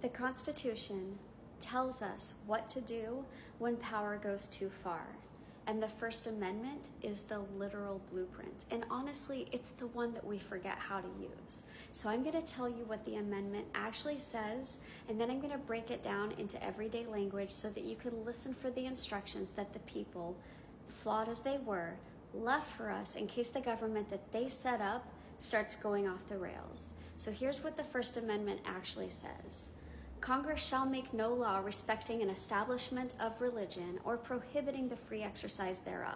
The Constitution tells us what to do when power goes too far. And the First Amendment is the literal blueprint. And honestly, it's the one that we forget how to use. So I'm going to tell you what the amendment actually says, and then I'm going to break it down into everyday language so that you can listen for the instructions that the people, flawed as they were, left for us in case the government that they set up starts going off the rails. So here's what the First Amendment actually says. Congress shall make no law respecting an establishment of religion or prohibiting the free exercise thereof,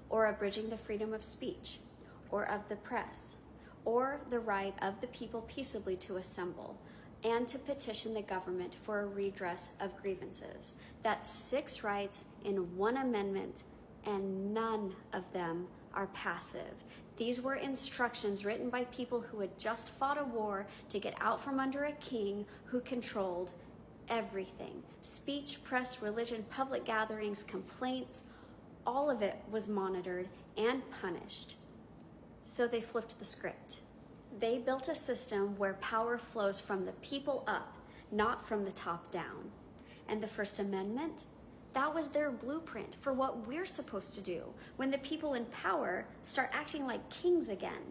or abridging the freedom of speech, or of the press, or the right of the people peaceably to assemble, and to petition the government for a redress of grievances. That's 6 rights in one amendment, and none of them are passive. These were instructions written by people who had just fought a war to get out from under a king who controlled everything. Speech, press, religion, public gatherings, complaints, all of it was monitored and punished. So they flipped the script. They built a system where power flows from the people up, not from the top down. And the First Amendment, that was their blueprint for what we're supposed to do when the people in power start acting like kings again.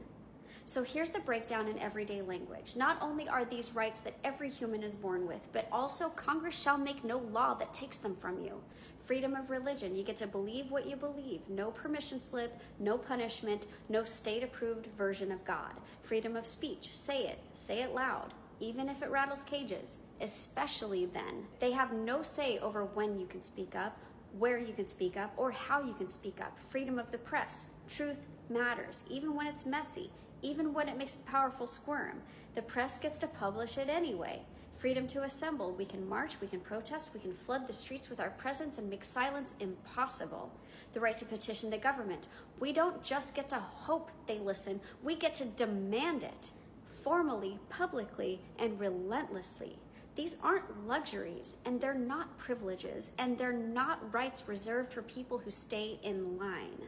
So here's the breakdown in everyday language. Not only are these rights that every human is born with, but also Congress shall make no law that takes them from you. Freedom of religion, you get to believe what you believe. No permission slip, no punishment, no state-approved version of God. Freedom of speech, say it loud. Even if it rattles cages, especially then. They have no say over when you can speak up, where you can speak up, or how you can speak up. Freedom of the press. Truth matters, even when it's messy, even when it makes the powerful squirm. The press gets to publish it anyway. Freedom to assemble. We can march, we can protest, we can flood the streets with our presence and make silence impossible. The right to petition the government. We don't just get to hope they listen, we get to demand it. Formally, publicly, and relentlessly. These aren't luxuries, and they're not privileges, and they're not rights reserved for people who stay in line.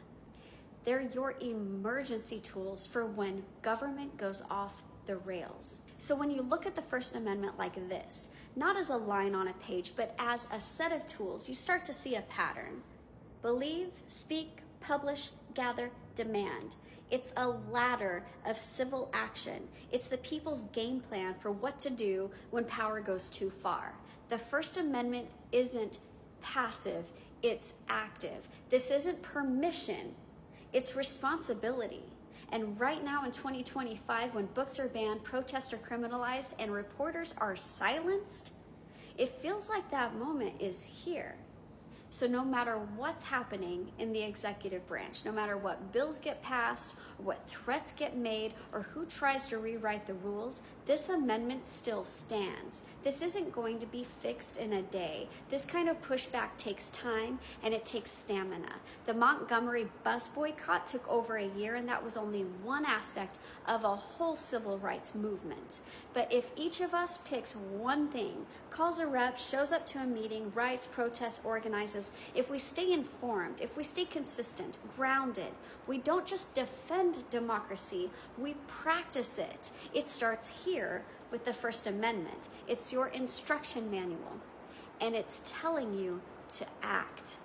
They're your emergency tools for when government goes off the rails. So when you look at the First Amendment like this, not as a line on a page, but as a set of tools, you start to see a pattern. Believe, speak, publish, gather, demand. It's a ladder of civil action. It's the people's game plan for what to do when power goes too far. The First Amendment isn't passive, it's active. This isn't permission, it's responsibility. And right now in 2025, when books are banned, protests are criminalized, and reporters are silenced, it feels like that moment is here. So no matter what's happening in the executive branch, no matter what bills get passed, or what threats get made, or who tries to rewrite the rules, this amendment still stands. This isn't going to be fixed in a day. This kind of pushback takes time and it takes stamina. The Montgomery bus boycott took over a year, and that was only one aspect of a whole civil rights movement. But if each of us picks one thing, calls a rep, shows up to a meeting, writes, protests, organizes, if we stay informed, if we stay consistent, grounded, we don't just defend democracy, we practice it. It starts here with the First Amendment. It's your instruction manual, and it's telling you to act.